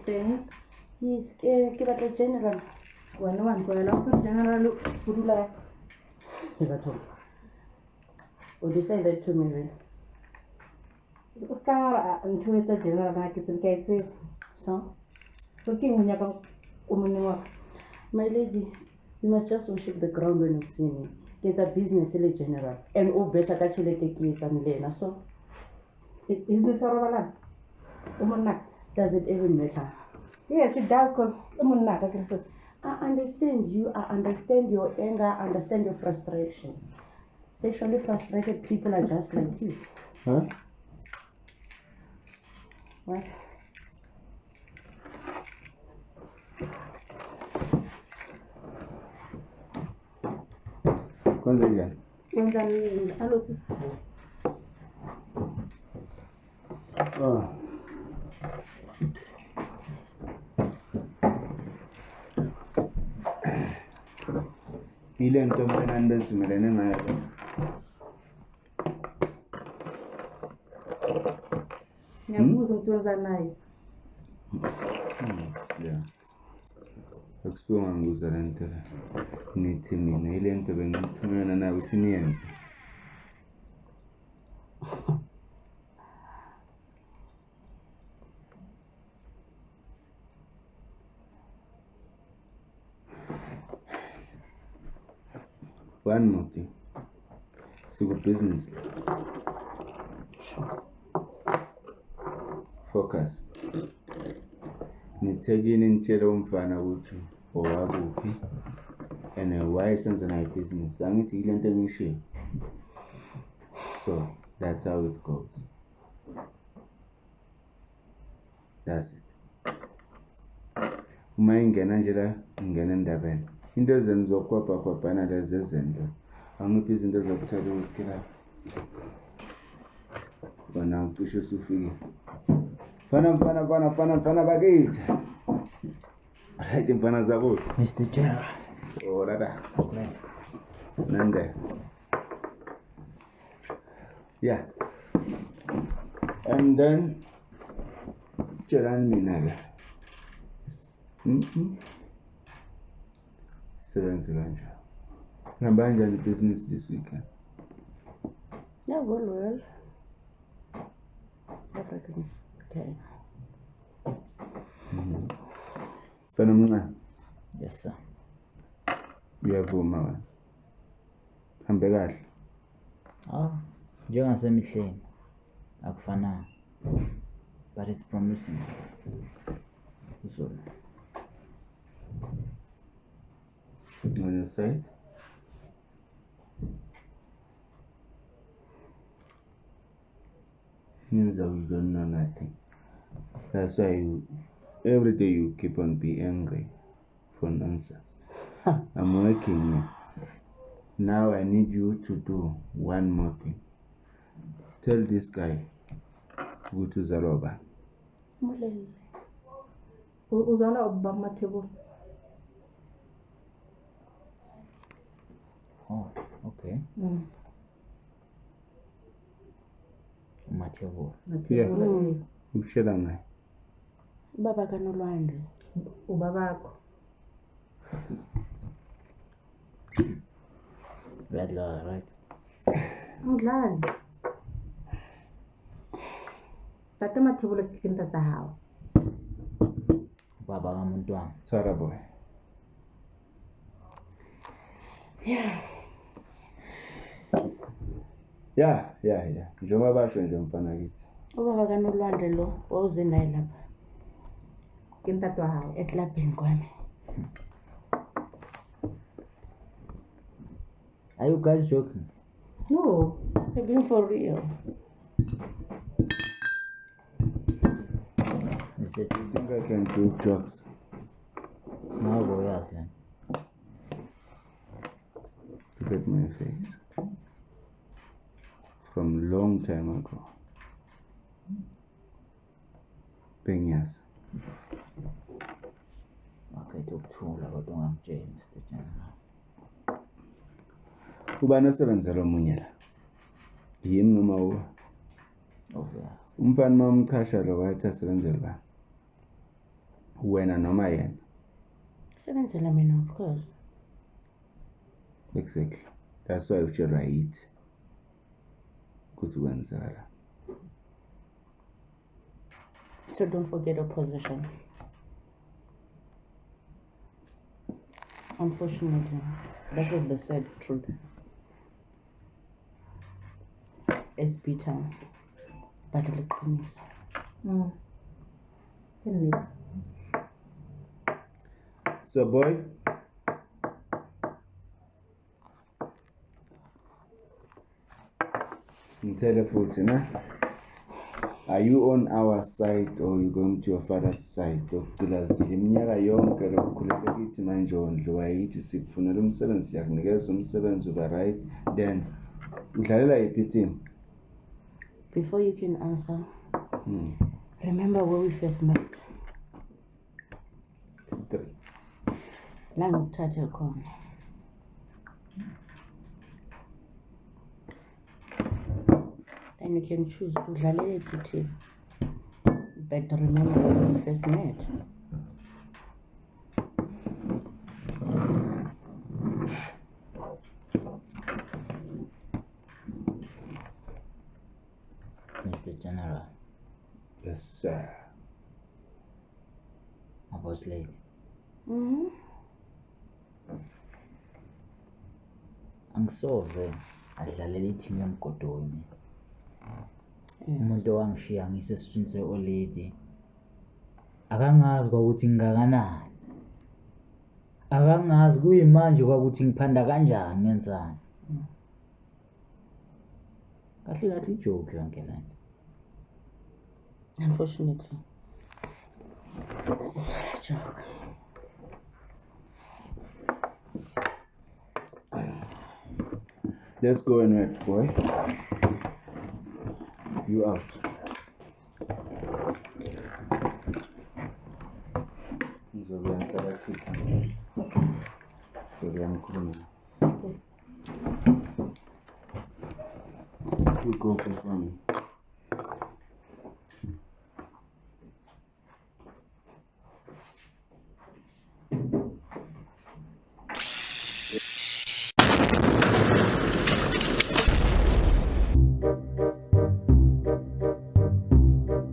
thing. He's give a general. When one go along general pudula. He got told. Would you say that to me? Because car and to the general market and gates. So king when you're my lady, you must just worship the ground when you see me. Get a business in general. And oh better actually take it and Lena. So is this a does it even matter? Yes, it does, because I understand you, I understand your anger, I understand your frustration. Sexually frustrated people are just like you. Huh? What? Kwanza gani? Hello, sister. Oh. Ile nto mwana ndo simelene nayo. Ngiyabuza ukuthi wenza naye. Yeah. Akusuka ngibuza le nto la. Nithi mina ile nto bengithumela nayo ukuthi niyenze. One more thing. See what business. Focus. Nithekini nitshela umfana ukuthi owakuphi and why senza nayo business. Angithi ile nto engishiyo. So that's how it goes. That's it. Uma ingena nje la ingena endabeni. Into ezenzokhwapha lezi ezinto. Angiphi izinto zokuthatha usikela. Wena ucishe usufike. Fana bakithi. Right mfana zabo. Mr. General. Oh lada. Nande. Yeah. And then Jalan Minaga. Seven. I'm buying the business this weekend. Yeah, well. Everything's okay. Phenomenal. Yes, sir. Uyavuma. Hambe kahle. Njengasemihleni akufana. But it's promising. So on your side? Means that we don't know nothing. That's why every day you keep on being angry for nonsense. I'm working here. Now I need you to do one more thing. Tell this guy, go to Zaroba. Uzala kamathebula. Oh, okay. Kamathebula. Yeah. Ushela naye. Baba kanolwandle. Ubabakho. Red law, right? Ngidlali. Tata mathebula kinta ta hawo. Baba kamuntwana. Tsara boy. Yeah. Njengoba basho nje mfana kithi. Ubaba kanolwandle lo wawuze naye lapha. Kinta ta hawo eklabhini kwami. Are you guys joking? No, I'm being for real. Mr. You think I can do jokes? No, boy, Aslan. Look at my face. From long time ago. Peñas. Okay, ukuthula kodwa ungamtsheli Mr. General. Ubani osebenzela omunye la? Yimi noma uwa? Obvious. Umfana mamchasha lo wathi asebenzela ba. Wena noma yena. Sebenzela mina, of course. Exactly. That's why utshelwa yithi ukuthi kwenzakala. So don't forget opposition. Unfortunately, this is the sad truth. It's bitter, but iqiniso. Indeed. So boy, ngitshele futhi na, are you on our side or you going to your father's side? Okugcilazile iminyaka yonke lokukhulele kithi manje ondliwa yithi sikufunela umsebenzi siyakunikeza umsebenzi uba right, then udlalela yiphi team? Before you can answer, remember where we first met. It's 3. La ngikuthathe khona. Then you can choose udlalela yiphi team. But remember where we first met. Mr. General, Yes, sir. I was late. Angisoze adlalela i-team yomgodoni. Umuntu owangishiya ngisesiswini se-oledi akangazi kwakuthi ngingakanani. Akangazi kuyimanje kwakuthi ngiphanda kanjani ngenzani. Kahle kahle ijoke yonke le nto. Unfortunately, it's not a joke. Let's go and work, boy. You out. Ngizokuya South Africa. Ngizokuya you go for me.